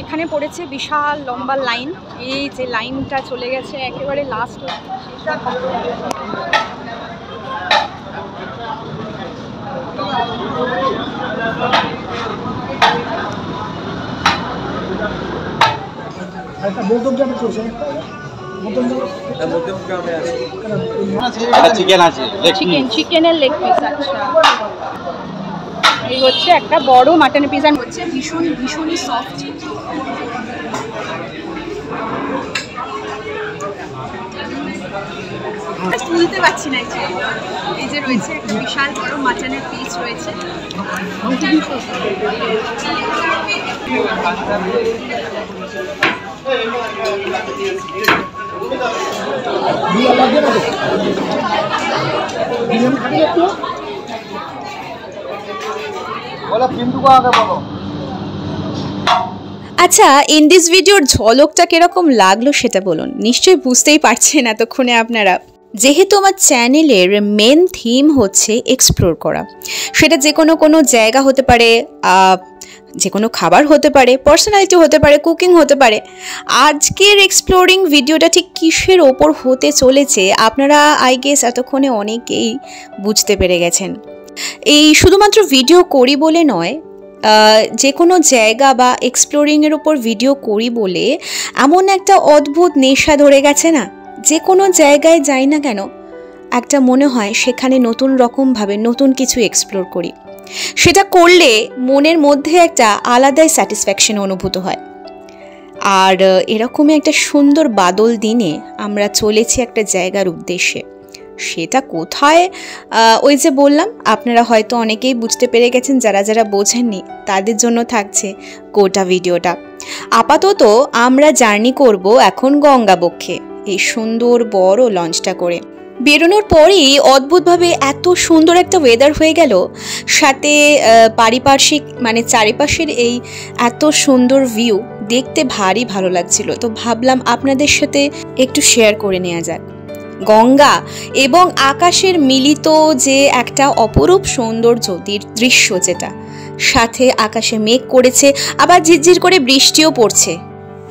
এখানে পড়েছে বিশাল লম্বা লাইন, এই যে লাইনটা চলে গেছে একেবারে লাস্ট। চিকেনের লেগ পিস। আচ্ছা, এই হচ্ছে একটা বড় মাটনের পিস, হচ্ছে ভীষণই সফট। তুলতে পারছি না। এই যে রয়েছে একটা বিশাল বড় মাটনের পিস রয়েছে। আচ্ছা, ইন দিস ভিডিওর ঝলকটা কিরকম লাগলো সেটা বলুন। নিশ্চয়ই বুঝতেই পারছেন এতক্ষণে আপনারা। যেহেতু আমার চ্যানেলের মেন থিম হচ্ছে এক্সপ্লোর করা, সেটা যে কোনো জায়গা হতে পারে, যে কোনো খাবার হতে পারে, পার্সোনালিটি হতে পারে, কুকিং হতে পারে। আজকের এক্সপ্লোরিং ভিডিওটা ঠিক কিসের ওপর হতে চলেছে আপনারা আই গেস এতক্ষণে অনেকেই বুঝতে পেরে গেছেন। এই শুধুমাত্র ভিডিও করি বলে নয়, যে কোনো জায়গা বা এক্সপ্লোরিংয়ের ওপর ভিডিও করি বলে এমন একটা অদ্ভুত নেশা ধরে গেছে না, যে কোনো জায়গায় যাই না কেন একটা মনে হয় সেখানে নতুন রকমভাবে নতুন কিছু এক্সপ্লোর করি। সেটা করলে মনের মধ্যে একটা আলাদাই স্যাটিসফ্যাকশন অনুভূত হয়। আর এরকমই একটা সুন্দর বাদল দিনে আমরা চলেছি একটা জায়গার উদ্দেশ্যে। সেটা কোথায়, ওই যে বললাম, আপনারা হয়তো অনেকেই বুঝতে পেরে গেছেন। যারা যারা বোঝেননি তাদের জন্য থাকছে গোটা ভিডিওটা। আপাতত আমরা জার্নি করব এখন গঙ্গাবক্ষে, এই সুন্দর বড় লঞ্চটা করে। বেরোনোর পরেই অদ্ভুতভাবে এত সুন্দর একটা ওয়েদার হয়ে গেল, সাথে পারিপার্শ্বিক মানে চারিপাশের এই এত সুন্দর ভিউ দেখতে ভারী ভালো লাগছিল। তো ভাবলাম আপনাদের সাথে একটু শেয়ার করে নেওয়া যাক। গঙ্গা এবং আকাশের মিলিত যে একটা অপরূপ সৌন্দর্য দৃশ্য, যেটা সাথে আকাশে মেঘ করেছে, আবার ঝিরঝির করে বৃষ্টিও পড়ছে।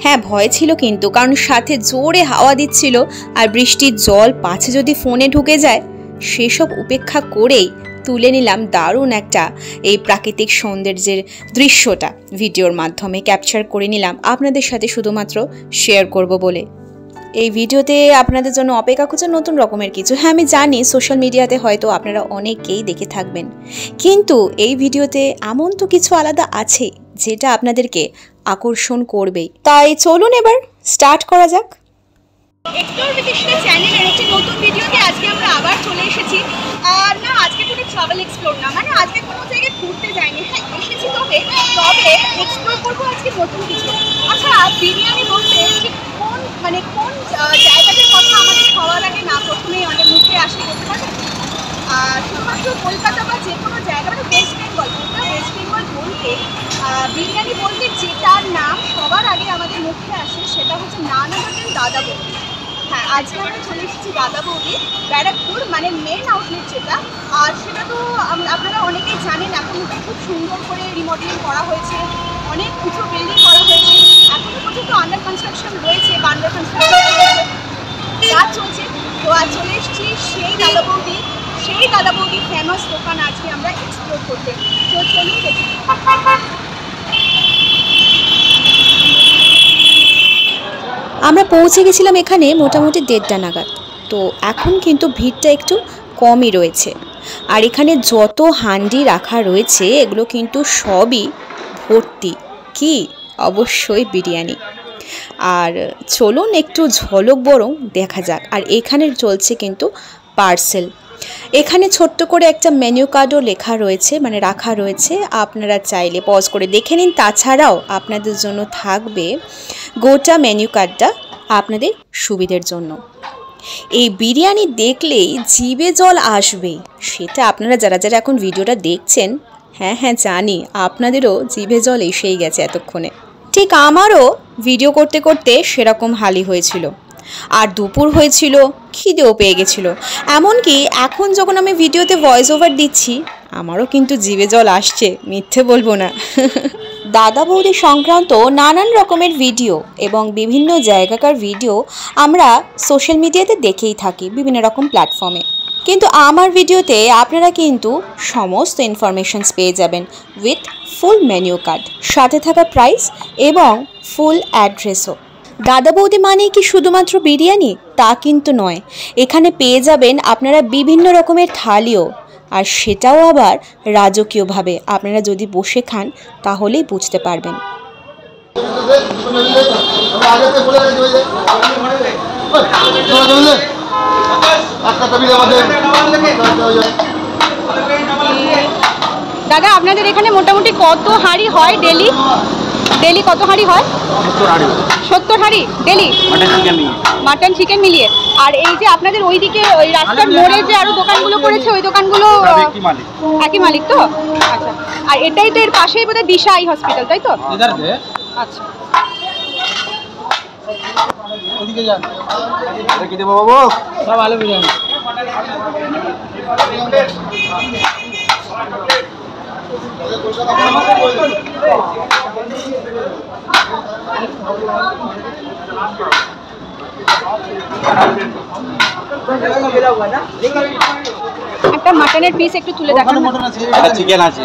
হ্যাঁ, ভয় ছিল কিন্তু, কারণ সাথে জোরে হাওয়া দিচ্ছিল, আর বৃষ্টির জল পাছে যদি ফোনে ঢুকে যায়। সেসব উপেক্ষা করেই তুলে নিলাম দারুণ একটা এই প্রাকৃতিক সৌন্দর্যের দৃশ্যটা ভিডিওর মাধ্যমে ক্যাপচার করে নিলাম আপনাদের সাথে শুধুমাত্র শেয়ার করব বলে। এই ভিডিওতে আপনাদের জন্য অপেক্ষা করছে নতুন রকমের কিছু। হ্যাঁ, আমি জানি সোশ্যাল মিডিয়াতে হয়তো আপনারা অনেকেই দেখে থাকবেন, কিন্তু এই ভিডিওতে এমন তো কিছু আলাদা আছে যেটা আপনাদেরকে আকর্ষণ করবেই। তাই চলুন এবার স্টার্ট করা যাক। এক্সপ্লোর উইথ ইশিতা চ্যানেলের একটি নতুন ভিডিওতে আজকে আমরা আবার চলে এসেছি। আর না, আজকে কোনো ট্রাভেল এক্সপ্লোর না, মানে আজকে কোনো জায়গায় ঘুরতে যাইনি। হ্যাঁ, এসেছি তবে এক্সপ্লোর করবো আজকে নতুন কিছু। আচ্ছা, বিরিয়ানি বলতে ঠিক কোন জায়গাটার কথা আমাদের সবার আগে না প্রথমেই আমাদের মুখে আসে বলতে পারবেন? শুধুমাত্র কলকাতা বা যে কোনো জায়গা, মানে ওয়েস্ট বেঙ্গল বলতে বিরিয়ানি বলতে যেটার নাম সবার আগে আমাদের মুখে আসে সেটা হচ্ছে নানা হোটেল দাদা বৌদি। হ্যাঁ, আজকে আমরা চলে এসেছি দাদা বৌদি, ব্যারাকপুর, মানে মেন আউটলেট যেটা। আর সেটা তো আপনারা অনেকেই জানেন, এখন খুব সুন্দর করে রিমডেলিং করা হয়েছে, অনেক উঁচু বিল্ডিং করা হয়েছে। এখনো পর্যন্ত আন্ডার কনস্ট্রাকশন রয়েছে বা আন্ডার কনস্ট্রাকশন কাজ চলছে। তো আজ চলে এসেছি সেই দাদা বৌদি ফেমাস দোকান আজকে আমরা এক্সপ্লোর করতে। তো চলুন দেখি। আমরা পৌঁছে গেছিলাম এখানে মোটামুটি 1:30 নাগাদ। তো এখন কিন্তু ভিড়টা একটু কমই রয়েছে। আর এখানে যত হান্ডি রাখা রয়েছে এগুলো কিন্তু সবই ভর্তি, কি অবশ্যই বিরিয়ানি। আর চলুন একটু ঝলক বরং দেখা যাক। আর এখানে চলছে কিন্তু পার্সেল। এখানে ছোট্ট করে একটা মেনু কার্ডও লেখা রয়েছে, মানে রাখা রয়েছে, আপনারা চাইলে পজ করে দেখে নিন। তাছাড়াও আপনাদের জন্য থাকবে গোটা মেনু কার্ডটা আপনাদের সুবিধের জন্য। এই বিরিয়ানি দেখলেই জিভে জল আসবে, সেটা আপনারা যারা যারা এখন ভিডিওটা দেখছেন, হ্যাঁ জানি আপনাদেরও জিভে জল এসেই গেছে এতক্ষণে। ঠিক আমারও ভিডিও করতে করতে সেরকম হালি হয়েছিল। আর দুপুর হয়েছিল, খিদেও পেয়ে গেছিলো। এমনকি এখন যখন আমি ভিডিওতে ভয়েস ওভার দিচ্ছি আমারও কিন্তু জিভে জল আসছে, মিথ্যে বলবো না। দাদা বৌদি সংক্রান্ত নানান রকমের ভিডিও এবং বিভিন্ন জায়গাকার ভিডিও আমরা সোশ্যাল মিডিয়াতে দেখেই থাকি বিভিন্ন রকম প্ল্যাটফর্মে। কিন্তু আমার ভিডিওতে আপনারা কিন্তু সমস্ত ইনফরমেশনস পেয়ে যাবেন উইথ ফুল মেনু কার্ড, সাথে থাকা প্রাইস এবং ফুল অ্যাড্রেসও। দাদা বৌদি মানেই কি শুধুমাত্র বিরিয়ানি? তা কিন্তু নয়, এখানে পেয়ে যাবেন আপনারা বিভিন্ন রকমের থালিও, আর সেটাও আবার রাজকীয়ভাবে। আপনারা যদি বসে খান তাহলেই বুঝতে পারবেন। দাদা আপনাদের এখানে মোটামুটি কত হাঁড়ি হয় ডেলি? ডেলি কত হাঁড়ি হয়? 70 হাঁড়ি ডেলি, মাটন চিকেন মিলিয়ে। আর এই যে আপনাদের ওইদিকে ওই রাস্তার মোড়ে যে আরো দোকানগুলো করেছে, ওই দোকানগুলো একই মালিক তো? আচ্ছা, আর এটাই তো এর পাশেই বোধহয় দিশা আই হসপিটাল, তাই তো? আচ্ছা, ওদিকে যান। আরে কি দেব বাবু? সব আলু বিরিয়ানি। একটা মাটনের পিস একটু তুলে দেখান। চিকেন আছে,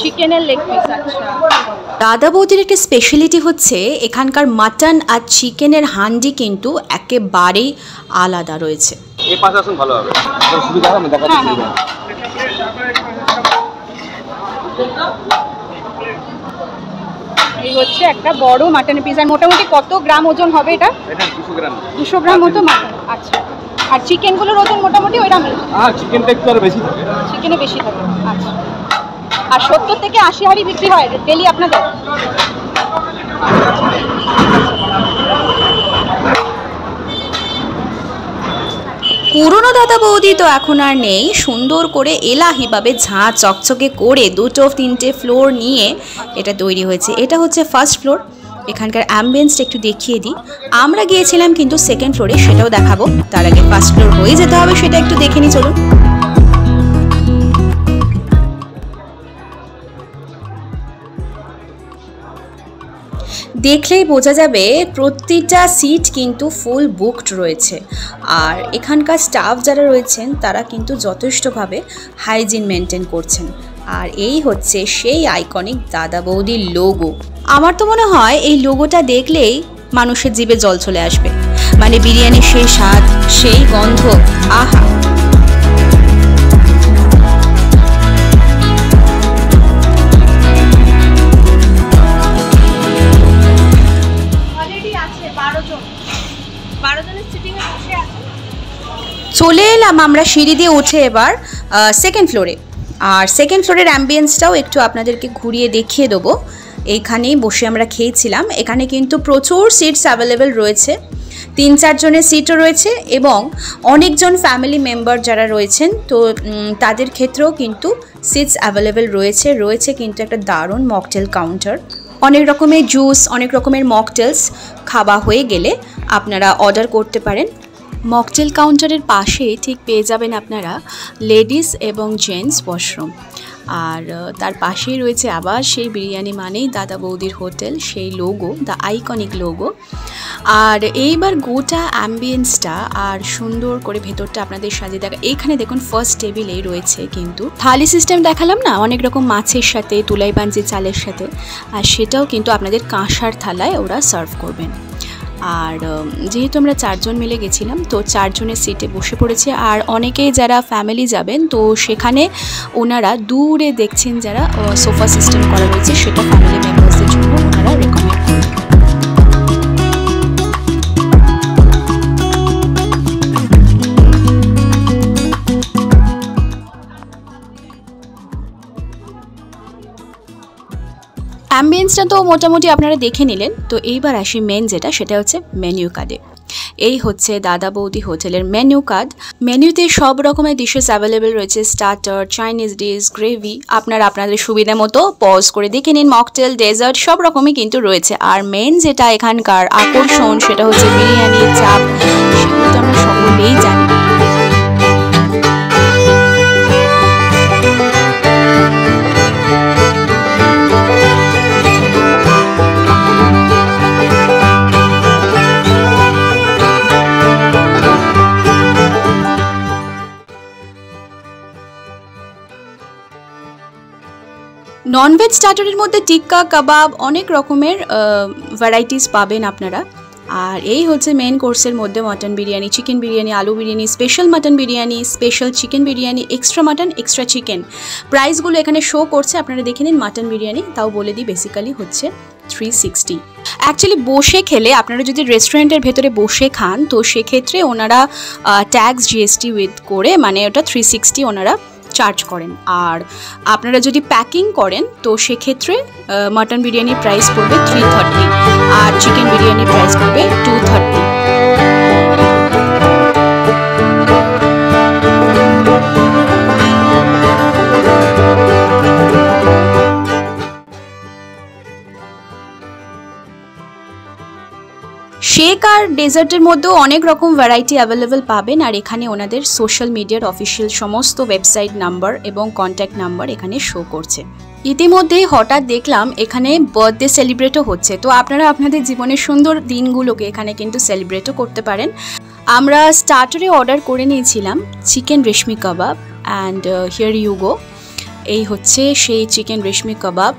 চিকেনের লেগ পিস। আচ্ছা, দাদা বৌদির একটা স্পেশালিটি হচ্ছে এখানকার মাটন আর চিকেনের হান্ডি কিন্তু একেবারেই আলাদা রয়েছে। এই পাশে আসুন, ভালো হবে, সুবিধা হবে দেখাতে। এই হচ্ছে একটা বড় মাটনের পিস। আর মোটামুটি কত গ্রাম ওজন হবে এটা? এটা 200 গ্রাম। 200 গ্রাম মতো মাটন। আচ্ছা, আর চিকেনগুলোর ওজন মোটামুটি ওইরকমই? হ্যাঁ, চিকেনটা একটু আর বেশি থাকে। চিকেনে বেশি থাকে। আচ্ছা, আর 70 থেকে 80 হাঁড়ি বিক্রি হয় ডেলি আপনাদের? পুরনো দাদা বৌদি তো এখন আর নেই। সুন্দর করে এলাহিভাবে ঝাঁ চকচকে করে 2-3টে ফ্লোর নিয়ে এটা তৈরি হয়েছে। এটা হচ্ছে ফার্স্ট ফ্লোর। এখানকার অ্যাম্বিয়েন্সটা একটু দেখিয়ে দিই। আমরা গিয়েছিলাম কিন্তু সেকেন্ড ফ্লোরে, সেটাও দেখাবো। তার আগে ফার্স্ট ফ্লোর হয়ে যেতে হবে, সেটা একটু দেখে নিই চলুন। দেখলেই বোঝা যাবে প্রতিটা সিট কিন্তু ফুল বুকড রয়েছে। আর এখানকার স্টাফ যারা রয়েছেন তারা কিন্তু যথেষ্টভাবে হাইজিন মেনটেন করছেন। আর এই হচ্ছে সেই আইকনিক দাদা বৌদির লোগো। আমার তো মনে হয় এই লোগোটা দেখলেই মানুষের জিভে জল চলে আসবে। মানে বিরিয়ানির সেই স্বাদ, সেই গন্ধ, আহা! চলে এলাম আমরা সিঁড়ি দিয়ে উঠে এবার সেকেন্ড ফ্লোরে। আর সেকেন্ড ফ্লোরের অ্যাম্বিয়েন্সটাও একটু আপনাদেরকে ঘুরিয়ে দেখিয়ে দেবো। এইখানেই বসে আমরা খেয়েছিলাম। এখানে কিন্তু প্রচুর সিটস অ্যাভেলেবেল রয়েছে, 3-4 জনের সিটও রয়েছে এবং অনেকজন ফ্যামিলি মেম্বার যারা রয়েছেন তো তাদের ক্ষেত্রেও কিন্তু সিটস অ্যাভেলেবেল রয়েছে। রয়েছে কিন্তু একটা দারুণ মকটেল কাউন্টার। অনেক রকমের জুস, অনেক রকমের মকটেলস খাওয়া হয়ে গেলে আপনারা অর্ডার করতে পারেন। মকটেল কাউন্টারের পাশে ঠিক পেয়ে যাবেন আপনারা লেডিস এবং জেন্টস ওয়াশরুম। আর তার পাশেই রয়েছে আবার সেই বিরিয়ানি মানেই দাদা বৌদির হোটেল, সেই লোগো, দ্য আইকনিক লোগো। আর এইবার গোটা অ্যাম্বিয়েন্সটা আর সুন্দর করে ভেতরটা আপনাদের সাজিয়ে দেখা। এইখানে দেখুন ফার্স্ট টেবিলেই রয়েছে কিন্তু থালি সিস্টেম দেখালাম না, অনেক রকম মাছের সাথে, তুলাই বাঞ্জি চালের সাথে, আর সেটাও কিন্তু আপনাদের কাঁসার থালায় ওরা সার্ভ করবেন। আর যেহেতু আমরা 4 জন মিলে গেছিলাম তো 4 জনের সিটে বসে পড়েছে। আর অনেকেই যারা ফ্যামিলি যাবেন তো সেখানে ওনারা দূরে দেখছেন যারা সোফা সিস্টেম করা রয়েছে, সেটা ফ্যামিলি মেম্বার্সদের জন্য ওনারা রেকমেন্ড করবেন। অ্যাম্বিয়েন্সটা তো মোটামুটি আপনারা দেখে নিলেন। তো এইবার আসি মেন যেটা, সেটা হচ্ছে মেনু কার্ডে। এই হচ্ছে দাদা বৌদি হোটেলের মেনু কার্ড। মেনুতে সব রকমের ডিশেস অ্যাভেলেবেল রয়েছে, স্টার্টার, চাইনিজ ডিশ, গ্রেভি। আপনারা আপনাদের সুবিধা মতো পজ করে দেখে নিন। মকটেল, ডেজার্ট সব রকমই কিন্তু রয়েছে। আর মেন যেটা এখানকার আকর্ষণ সেটা হচ্ছে বিরিয়ানি, চাপ। সেগুলো তো আমরা সকলেই জানি। ননভেজ স্টার্টারের মধ্যে টিক্কা, কাবাব, অনেক রকমের ভ্যারাইটিস পাবেন আপনারা। আর এই হচ্ছে মেন কোর্সের মধ্যে মটন বিরিয়ানি, চিকেন বিরিয়ানি, আলু biryani, special mutton biryani, special chicken biryani, extra mutton, extra chicken. প্রাইসগুলো এখানে শো করছে, আপনারা দেখে নিন। মটন বিরিয়ানি তাও বলে দিই বেসিক্যালি হচ্ছে 360। অ্যাকচুয়ালি বসে খেলে আপনারা যদি রেস্টুরেন্টের ভেতরে বসে খান তো সেক্ষেত্রে ওনারা ট্যাক্স জিএসটি উইথ করে মানে ওটা 360 ওনারা চার্জ করেন। আর আপনারা যদি প্যাকিং করেন তো সেক্ষেত্রে মটন বিরিয়ানির প্রাইস পড়বে 330 আর চিকেন বিরিয়ানির প্রাইস পড়বে 230। শেক আর ডেজার্টের মধ্যেও অনেক রকম ভ্যারাইটি অ্যাভেলেবেল পাবেন। আর এখানে ওনাদের সোশ্যাল মিডিয়ার অফিসিয়াল সমস্ত ওয়েবসাইট নাম্বার এবং কন্ট্যাক্ট নাম্বার এখানে শো করছে। ইতিমধ্যেই হঠাৎ দেখলাম এখানে বার্থডে সেলিব্রেটও হচ্ছে, তো আপনারা আপনাদের জীবনের সুন্দর দিনগুলোকে এখানে কিন্তু সেলিব্রেটও করতে পারেন। আমরা স্টার্টারে অর্ডার করে নিয়েছিলাম chicken reshmi kebab and here you go. এই হচ্ছে সেই চিকেন রেশমি কাবাব।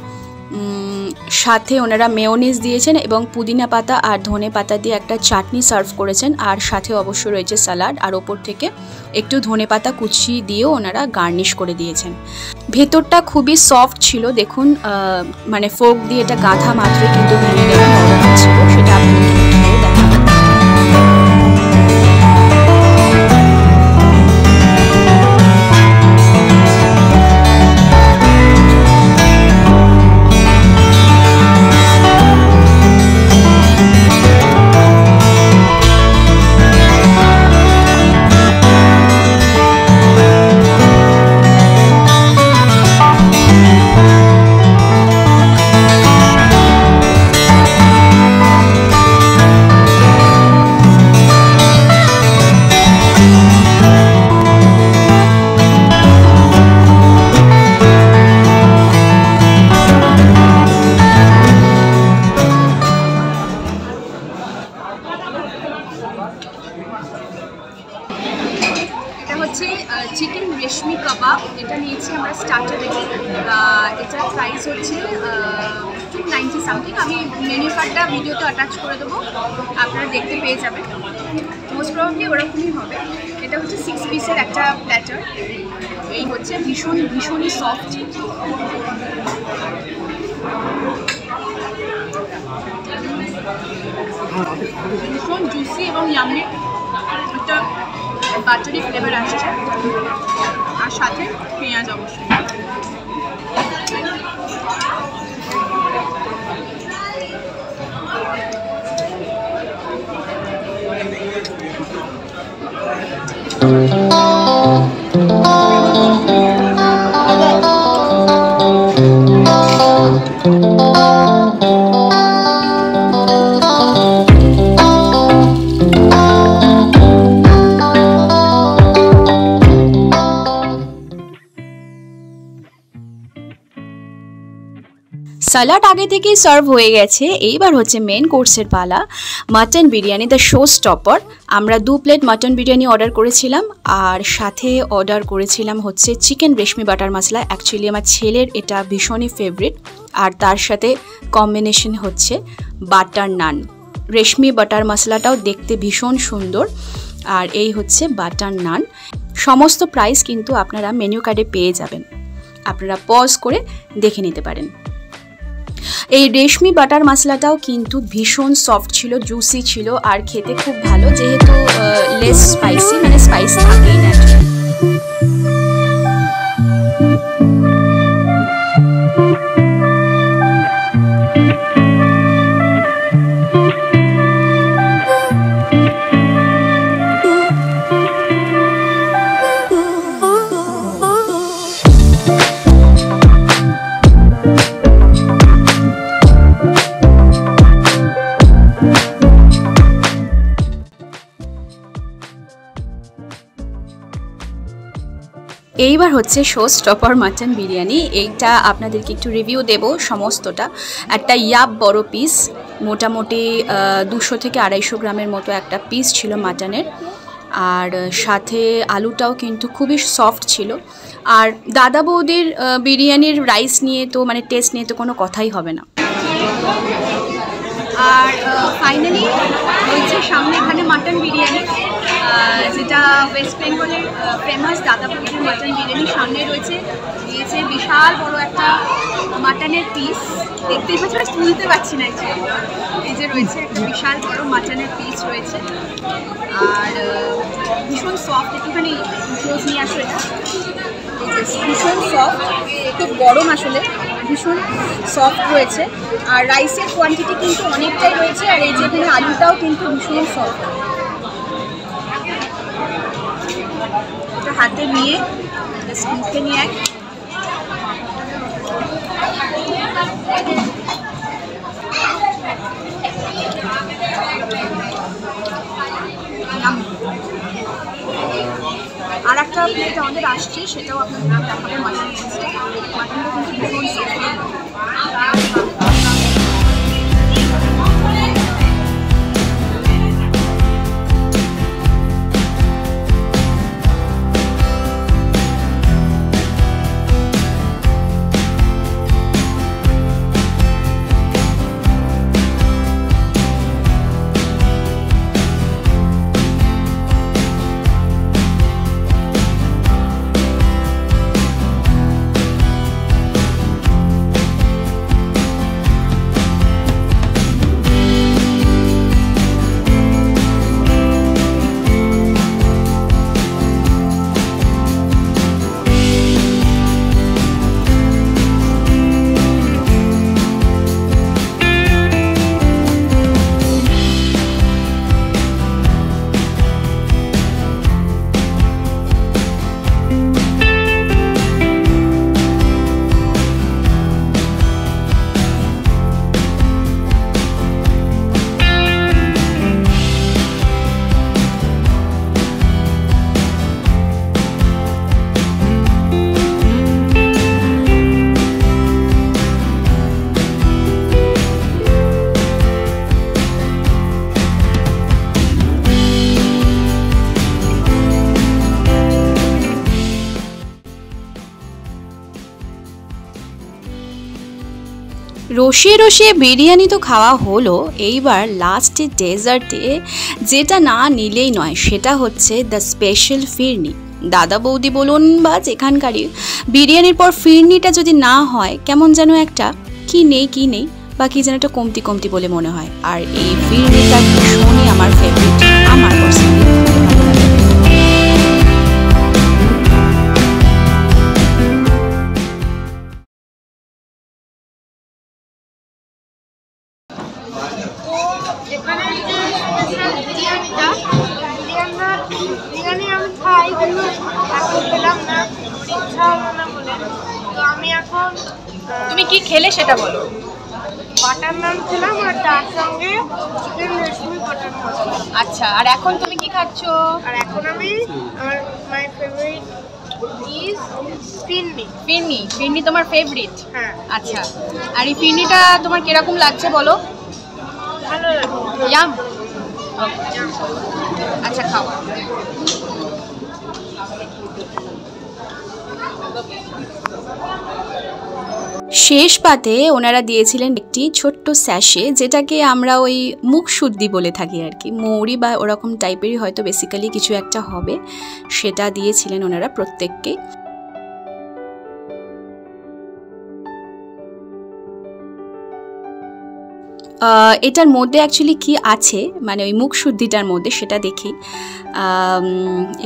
সাথে ওনারা মেয়োনিজ দিয়েছেন এবং পুদিনা পাতা আর ধনে পাতা দিয়ে একটা চাটনি সার্ভ করেছেন। আর সাথে অবশ্য রয়েছে স্যালাড, আর ওপর থেকে একটু ধনে পাতা কুচি দিয়েও ওনারা গার্নিশ করে দিয়েছেন। ভেতরটা খুবই সফট ছিল, দেখুন মানে ফোক দিয়ে এটা গাঁথা মাত্রই কিন্তু ভেঙে গেলে নরম ছিল, সেটা আপনাদের খেয়ে দেখাবেন। চিকেন রেশমি কাবাব, এটা নিয়েছি আমরা স্টার্টারে। এটার প্রাইস হচ্ছে 290 সামথিং। আমি মেনু কার্ডটা ভিডিওতে অ্যাটাচ করে দেবো, আপনারা দেখতে পেয়ে যাবেন। মোস্ট প্রবাবলি ওরকমই হবে। এটা হচ্ছে 6 পিসের একটা প্ল্যাটার। এই হচ্ছে ভীষণই সফট। ভীষণ জুসি এবং ইয়ামি, একটা বাটারি ফ্লেভার আসছে, আর সাথে পেঁয়াজ অবশ্যই। স্যালাড আগে থেকেই সার্ভ হয়ে গেছে। এইবার হচ্ছে মেন কোর্সের পালা, mutton biryani, the show stopper. আমরা 2 প্লেট মাটন বিরিয়ানি অর্ডার করেছিলাম, আর সাথে অর্ডার করেছিলাম হচ্ছে চিকেন রেশমি বাটার মশলা। অ্যাকচুয়ালি আমার ছেলের এটা ভীষণই ফেভারিট। আর তার সাথে কম্বিনেশন হচ্ছে বাটার নান। রেশমি বাটার মশলাটাও দেখতে ভীষণ সুন্দর। আর এই হচ্ছে বাটার নান। সমস্ত প্রাইস কিন্তু আপনারা মেনু কার্ডে পেয়ে যাবেন, আপনারা পজ করে দেখে নিতে পারেন। এই রেশমি বাটার মশলাটাও কিন্তু ভীষণ সফট ছিল, জুসি ছিল, আর খেতে খুব ভালো, যেহেতু লেস স্পাইসি, মানে স্পাইস থাকেই না। এইবার হচ্ছে শো স্টপার মাটন বিরিয়ানি। এইটা আপনাদেরকে একটু রিভিউ দেব সমস্তটা। একটা ইয়াব বড় পিস, মোটামুটি 200 থেকে 250 গ্রামের মতো একটা পিস ছিল মাটনের। আর সাথে আলুটাও কিন্তু খুবই সফট ছিল। আর দাদা বৌদির বিরিয়ানির রাইস নিয়ে তো মানে টেস্ট নিয়ে তো কোনো কথাই হবে না। আর ফাইনালি রয়েছে সামনে এখানে মাটন বিরিয়ানি, যেটা ওয়েস্ট বেঙ্গলের ফেমাস দাদা বৌদির মাটন বিরিয়ানি। সামনে রয়েছে দিয়েছে বিশাল বড় একটা মাটনের পিস, দেখতেই পাচ্ছি ওটা তুলতে পারছি না। এই যে রয়েছে একটা বিশাল বড় মাটনের পিস রয়েছে, আর ভীষণ সফট। একটুখানি ক্লোজ নিয়ে আসো, এটা ভীষণ সফট, খুব গরম আসলে, ভীষণ সফট রয়েছে। আর রাইসের কোয়ান্টিটি কিন্তু অনেকটাই রয়েছে, আর এই যে এখানে আলুটাও কিন্তু ভীষণ সফট। এটা হাতে নিয়ে মুখে নিয়ে আর একটা প্লেট আমাদের আসছে, সেটাও আপনাদের দেখাবো। মাটন পিসটা, মাটনটা কিন্তু ভীষণ সফট। রসিয়ে রসিয়ে বিরিয়ানি তো খাওয়া হলো, এইবার লাস্টে ডেজার্টে যেটা না নিলেই নয় সেটা হচ্ছে দ্য স্পেশাল ফিরনি। দাদা বৌদি বলুন বা যেখানকারই, বিরিয়ানির পর ফিরনিটা যদি না হয় কেমন যেন একটা কি নেই বা কি যেন একটা কমতি কমতি বলে মনে হয়। আর এই ফিরনিটা ভীষণই আমার ফেভারিট, আমার পার্সোনালি ভালো লাগে। বিরিয়ানি আমি খাই, কিন্তু এখন খেলাম না, ইচ্ছা হলো না বলে। তো আমি এখন, তুমি কি খেলে সেটা বলো। বাটার নান খেলাম, আর তার সঙ্গে চিকেন রেশমি বাটার মশলা। আচ্ছা, আর এখন তুমি কি খাচ্ছো? আর এখন আমি আমার মাই ফেভারিট ইজ ফিরনি। ফিরনি তোমার ফেভারিট? হ্যাঁ। আচ্ছা, আর এই ফিরনিটা তোমার কিরকম লাগছে বলো? ভালো লাগে। ইয়াম। আচ্ছা, খাও। শেষ পাতে ওনারা দিয়েছিলেন একটি ছোট্ট স্যাশে, যেটাকে আমরা ওই মুখ শুদ্ধি বলে থাকি আর কি, মৌরি বা ওরকম টাইপেরই হয়তো বেসিক্যালি কিছু একটা হবে, সেটা দিয়েছিলেন ওনারা প্রত্যেককে। এটার মধ্যে অ্যাকচুয়ালি কি আছে মানে ওই মুখ শুদ্ধিটার মধ্যে সেটা দেখি।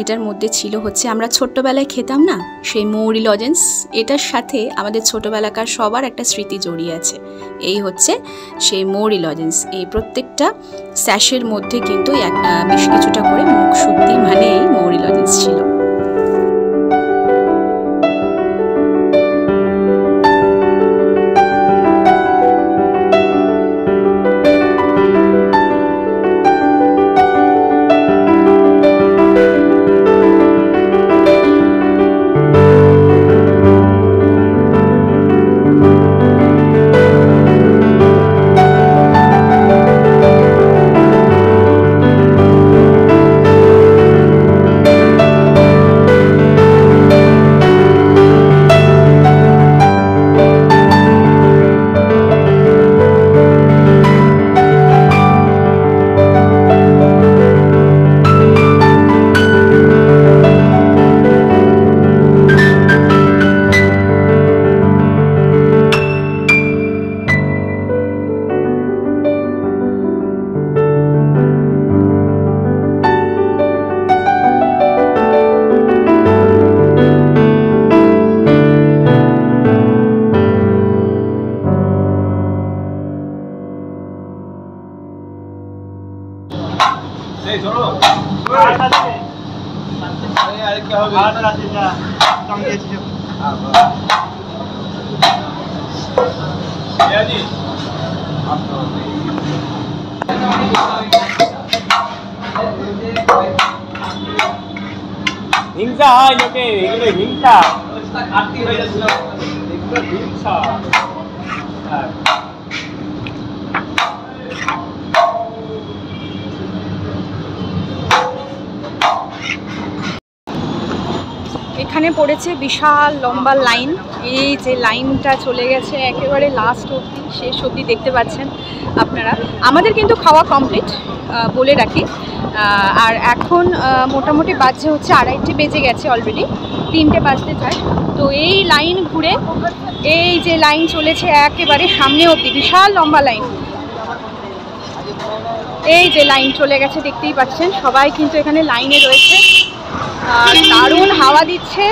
এটার মধ্যে ছিল হচ্ছে আমরা ছোট্টবেলায় খেতাম না সেই মৌরি লজেন্স, এটার সাথে আমাদের ছোটোবেলাকার সবার একটা স্মৃতি জড়িয়ে আছে। এই হচ্ছে সেই মৌরি লজেন্স। এই প্রত্যেকটা স্যাশের মধ্যে কিন্তু বেশ কিছুটা করে মুখ শুদ্ধি মানে এই মৌরি লজেন্স ছিল। হিংসা হয় লোকে, এগুলো হিংসা ঘাটতি হয়ে যাচ্ছিল, এগুলো হিংসা। এখানে পড়েছে বিশাল লম্বা লাইন। এই যে লাইনটা চলে গেছে একেবারে লাস্ট অবধি, শেষ অবধি দেখতে পাচ্ছেন আপনারা। আমাদের কিন্তু খাওয়া কমপ্লিট বলে রাখি। আর এখন মোটামুটি বাজছে হচ্ছে 2:30 বেজে গেছে, অলরেডি 3টে বাজতে চায়। তো এই লাইন ঘুরে এই যে লাইন চলেছে একেবারে সামনে অবধি, বিশাল লম্বা লাইন। এই যে লাইন চলে গেছে দেখতেই পাচ্ছেন, সবাই কিন্তু এখানে লাইনে রয়েছে। আর দারুণ হাওয়া দিচ্ছে।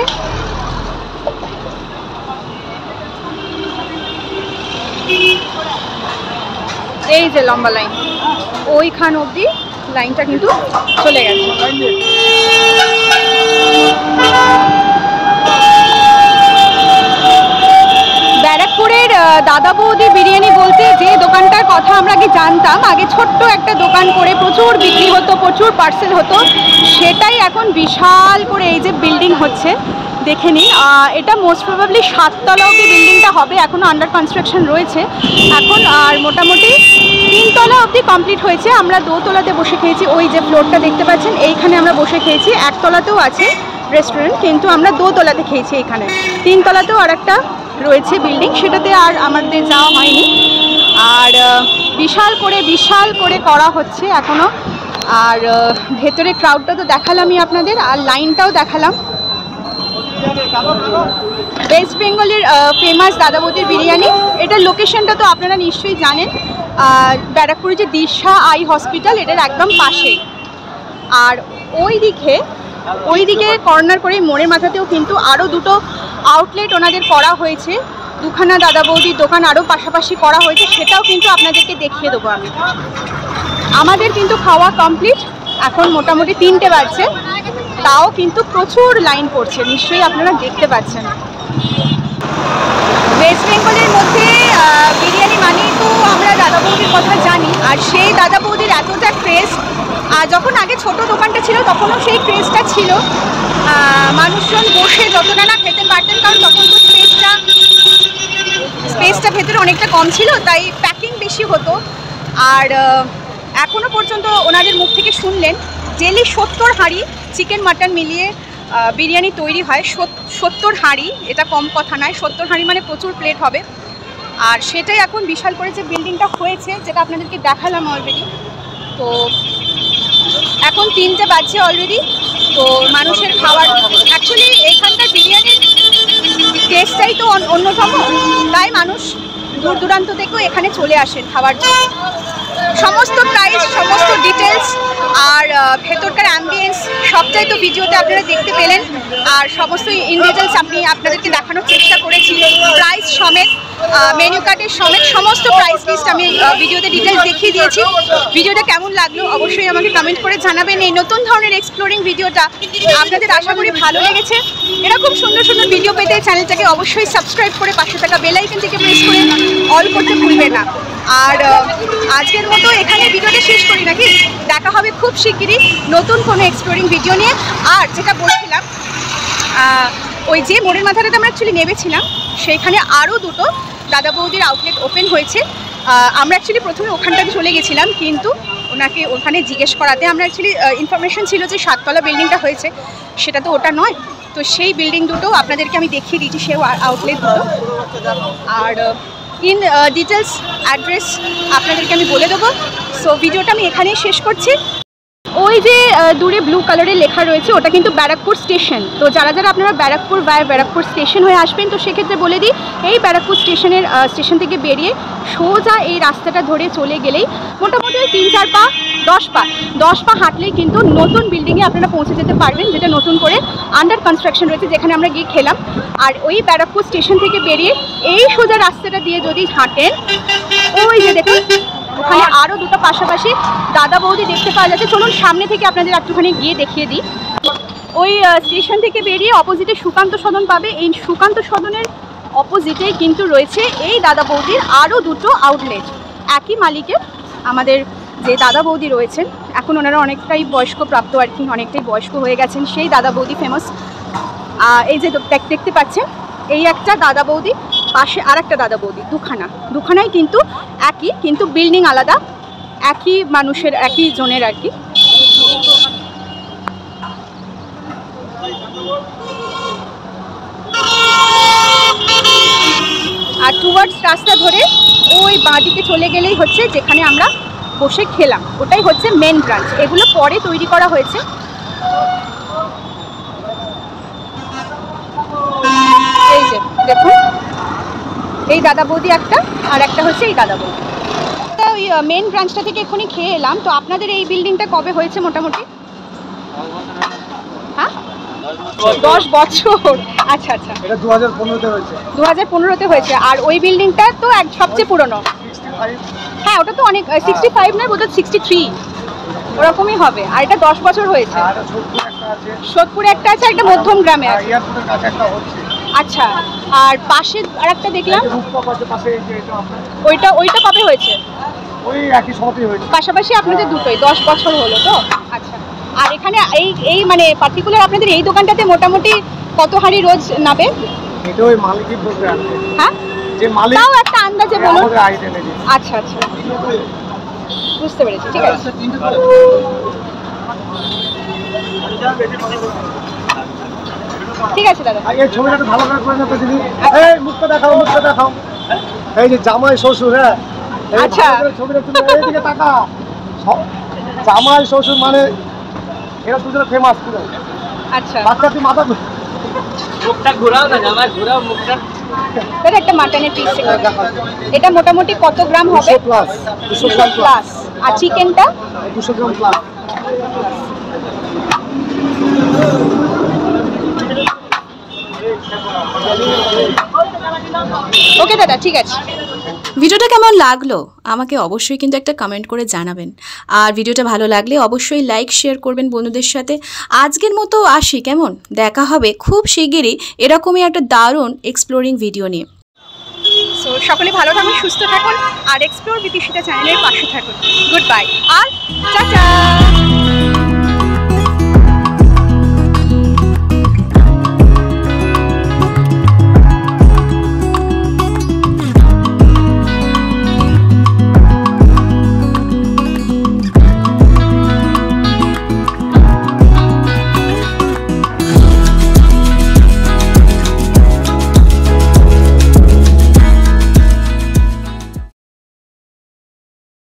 এই যে লম্বা লাইন, ওইখান অবধি লাইনটা কিন্তু চলে গেছে। ব্যারাকপুরের দাদা বৌদি বিরিয়ানি বলতে যে দোকানটার কথা আমরা আগে জানতাম, আগে ছোট্ট একটা দোকান করে প্রচুর বিক্রি হতো, প্রচুর পার্সেল হতো, সেটাই এখন বিশাল করে এই যে বিল্ডিং হচ্ছে দেখে নিন। এটা মোস্ট প্রবাবলি 7 তলা অবধি বিল্ডিংটা হবে, এখনও আন্ডার কনস্ট্রাকশন রয়েছে এখন। আর মোটামুটি 3 তলা অবধি কমপ্লিট হয়েছে। আমরা 2 তলাতে বসে খেয়েছি, ওই যে ফ্লোরটা দেখতে পাচ্ছেন এইখানে আমরা বসে খেয়েছি। 1 তলাতেও আছে রেস্টুরেন্ট, কিন্তু আমরা 2 তলাতে খেয়েছি এখানে। 3 তলাতেও আর একটা রয়েছে বিল্ডিং, সেটাতে আর আমাদের যাওয়া হয়নি। আর বিশাল করে করা হচ্ছে এখনও। আর ভেতরে ক্রাউডটা তো দেখালামই আপনাদের, আর লাইনটাও দেখালাম। ওয়েস্ট বেঙ্গলের ফেমাস দাদা বৌদির বিরিয়ানি, এটার লোকেশনটা তো আপনারা নিশ্চয়ই জানেন, ব্যারাকপুরে যে দিশা আই হসপিটাল এটার একদম পাশে। আর ওইদিকে কর্নার করে মোড়ের মাথাতেও কিন্তু আরও 2টো আউটলেট ওনাদের করা হয়েছে, 2খানা দাদা বৌদির দোকান আরও পাশাপাশি করা হয়েছে, সেটাও কিন্তু আপনাদেরকে দেখিয়ে দেবো আমি। আমাদের কিন্তু খাওয়া কমপ্লিট, এখন মোটামুটি 3টে বাজছে, তাও কিন্তু প্রচুর লাইন পড়ছে, নিশ্চয়ই আপনারা দেখতে পাচ্ছেন। ওয়েস্ট বেঙ্গলের মধ্যে বিরিয়ানি মানেই তো আমরা দাদা বৌদির কথা জানি, আর সেই দাদা বৌদির এতটা ক্রেজ। যখন আগে ছোট দোকানটা ছিল তখনও সেই ক্রেজটা ছিল, মানুষজন বসে যতটা না খেতে পারতেন, কারণ তখন তো স্পেসটা ভেতরে অনেকটা কম ছিল, তাই প্যাকিং বেশি হতো। আর এখনও পর্যন্ত ওনাদের মুখ থেকে শুনলেন ডেলি 70 হাঁড়ি চিকেন মাটন মিলিয়ে বিরিয়ানি তৈরি হয়। 70 হাঁড়ি, এটা কম কথা নয়, 70 হাঁড়ি মানে প্রচুর প্লেট হবে। আর সেটাই এখন বিশাল করে যে বিল্ডিংটা হয়েছে, যেটা আপনাদেরকে দেখালাম অলরেডি। তো এখন 3টে বাজছে অলরেডি, তো মানুষের খাওয়ার অ্যাকচুয়ালি এইখানকার বিরিয়ানির টেস্টটাই তো অন্যতম, তাই মানুষ দূর দূরান্ত থেকেও এখানে চলে আসেন খাওয়ার জন্য। সমস্ত প্রাইস, সমস্ত ডিটেলস আর ভেতরকার অ্যাম্বিয়েন্স সবটাই তো ভিডিওতে আপনারা দেখতে পেলেন। আর সমস্ত ইন ডিটেলস আপনাদেরকে দেখানোর চেষ্টা করেছি, প্রাইস সমেত, মেনু কার্ডের সমেত সমস্ত প্রাইস লিস্ট আমি ভিডিওতে ডিটেলস দেখিয়ে দিয়েছি। ভিডিওটা কেমন লাগলো অবশ্যই আমাকে কমেন্ট করে জানাবেন। এই নতুন ধরনের এক্সপ্লোরিং ভিডিওটা আপনাদের আশা করি ভালো লেগেছে। এরকম সুন্দর সুন্দর ভিডিও পেতে চ্যানেলটাকে অবশ্যই সাবস্ক্রাইব করে পাশে থাকা বেল আইকনটিকে প্রেস করে অল করতে ভুলবেন না। আর আজকের মতো এখানে ভিডিওটা শেষ করি নাকি, দেখা হবে খুব শিগগিরই নতুন কোনো এক্সপ্লোরিং ভিডিও নিয়ে। আর যেটা বলছিলাম, ওই যে মোড়ের মাথাটাতে আমরা অ্যাকচুয়ালি নেমেছিলাম, সেইখানে আরও 2টো দাদা বৌদির আউটলেট ওপেন হয়েছে। আমরা অ্যাকচুয়ালি প্রথমে ওখানটাতে চলে গেছিলাম, কিন্তু ওনাকে ওখানে জিজ্ঞেস করাতে আমরা অ্যাকচুয়ালি ইনফরমেশন ছিল যে 7 তলা বিল্ডিংটা হয়েছে, সেটা তো ওটা নয়। তো সেই বিল্ডিং দুটো আপনাদেরকে আমি দেখিয়ে দিচ্ছি, সেই আউটলেট দুটো। আর ইন ডিটেলস অ্যাড্রেস আপনাদেরকে আমি বলে দেবো। সো ভিডিওটা আমি এখানেই শেষ করছি। ওই যে দূরে ব্লু কালারের লেখা রয়েছে, ওটা কিন্তু ব্যারাকপুর স্টেশন। তো যারা যারা আপনারা ব্যারাকপুর ব্যারাকপুর স্টেশন হয়ে আসবেন, তো সেক্ষেত্রে বলে দিই, এই ব্যারাকপুর স্টেশন থেকে বেরিয়ে সোজা এই রাস্তাটা ধরে চলে গেলেই মোটামুটি 3-4 পা 10 পা হাঁটলেই কিন্তু নতুন বিল্ডিংয়ে আপনারা পৌঁছে যেতে পারবেন, যেটা নতুন করে আন্ডার কনস্ট্রাকশন রয়েছে, যেখানে আমরা গিয়ে খেলাম। আর ওই ব্যারাকপুর স্টেশন থেকে বেরিয়ে এই সোজা রাস্তাটা দিয়ে যদি হাঁটেন, ওই যে দেখুন ওখানে আরও দুটো পাশাপাশি দাদা বৌদি দেখতে পাওয়া যাচ্ছে। চলুন সামনে থেকে আপনাদের একটুখানি গিয়ে দেখিয়ে দিই। ওই স্টেশন থেকে বেরিয়ে অপোজিটে সুকান্ত সদন পাবে। এই সুকান্ত সদনের অপোজিটেই কিন্তু রয়েছে এই দাদা বৌদির আরও দুটো আউটলেট, একই মালিকের। আমাদের যে দাদা বৌদি রয়েছেন এখন ওনারা অনেকটাই বয়স্কপ্রাপ্ত আর কি, অনেকটাই বয়স্ক হয়ে গেছেন, সেই দাদা বৌদি ফেমাস। এই যে দেখতে পাচ্ছেন এই একটা দাদা বৌদি, পাশে আর একটা দাদা বৌদি, দুখানাই কিন্তু একই, কিন্তু বিল্ডিং আলাদা, একই মানুষের একই জনের আর কি। আর টুয়ার্ডস রাস্তা ধরে ওই বাঁদিকে চলে গেলেই হচ্ছে যেখানে আমরা বসে খেলাম, ওটাই হচ্ছে মেন ব্রাঞ্চ। এগুলো পরে তৈরি করা হয়েছে। এই যে দেখুন, এই দাদা বৌদি একটা, আর একটা হচ্ছে এই দাদা বৌদি। ওই মেন ব্রাঞ্চটা থেকে এক্ষুনি খেয়ে এলাম। তো আপনাদের এই বিল্ডিংটা কবে হয়েছে মোটামুটি? হ্যাঁ, 10 বছর। আচ্ছা আচ্ছা, এটা 2015-তে হয়েছে। 2015-তে হয়েছে। আর ওই বিল্ডিংটা তো সবচেয়ে পুরনো। হ্যাঁ, ওটা তো অনেক, 65 নয়, বোধহয় 63 ওরকমই হবে। আর এটা 10 বছর হয়েছে। সোদপুরে একটা আছে, একটা মধ্যম গ্রামে আছে। আচ্ছা, আর পাশে আর একটা দেখলাম, ওইটা কবে হয়েছে? ওই একই সময়তেই হয়েছে। পাশাপাশি আপনাদের দুটোই 10 বছর হলো তো। আচ্ছা, আর এখানে এই মানে পার্টিকুলার আপনাদের এই দোকানটাতে মোটামুটি কত হাঁড়ি রোজ নাবে? এটা ওই মালিকই বলতে আছে, হ্যাঁ, যে মালিক, তাও একটা আন্দাজে বলুন। আমাদের আইডিয়া নেই। আচ্ছা আচ্ছা, বুঝতে পেরেছি, ঠিক আছে। ঠিক আছে দাদা। এই ছবিটা একটু ভালো করে করে নিতে দিবি। এই মুখটা দেখাও, মুখটা দেখাও। এই যে জামাই শ্বশুর, হ্যাঁ, আচ্ছা, ছবিটা তুমি এইদিকে তাকা। জামাই শ্বশুর মানে এরা দুজনে ফেমাস পুরো। আচ্ছা, বাচ্চা তুই মাথা মুখটা ঘোরাও না, জামাই ঘোরাও মুখটা। এটা একটা মাটনের পিস। এটা মোটামুটি কত গ্রাম হবে? 200 প্লাস। 200 গ্রাম প্লাস। আর চিকেনটা 200 গ্রাম প্লাস। ওকে দাদা, ঠিক আছে। ভিডিওটা কেমন লাগলো আমাকে অবশ্যই কিন্তু একটা কমেন্ট করে জানাবেন। আর ভিডিওটা ভালো লাগলে অবশ্যই লাইক শেয়ার করবেন বন্ধুদের সাথে। আজকের মতো আসি, কেমন? দেখা হবে খুব শিগগিরই এরকমই একটা দারুণ এক্সপ্লোরিং ভিডিও নিয়ে। সো সকলে ভালো থাকুন, সুস্থ থাকুন, আর এক্সপ্লোর উইথ ঈশিতা চ্যানেলের পাশে থাকুন। গুড বাই আর টাটা।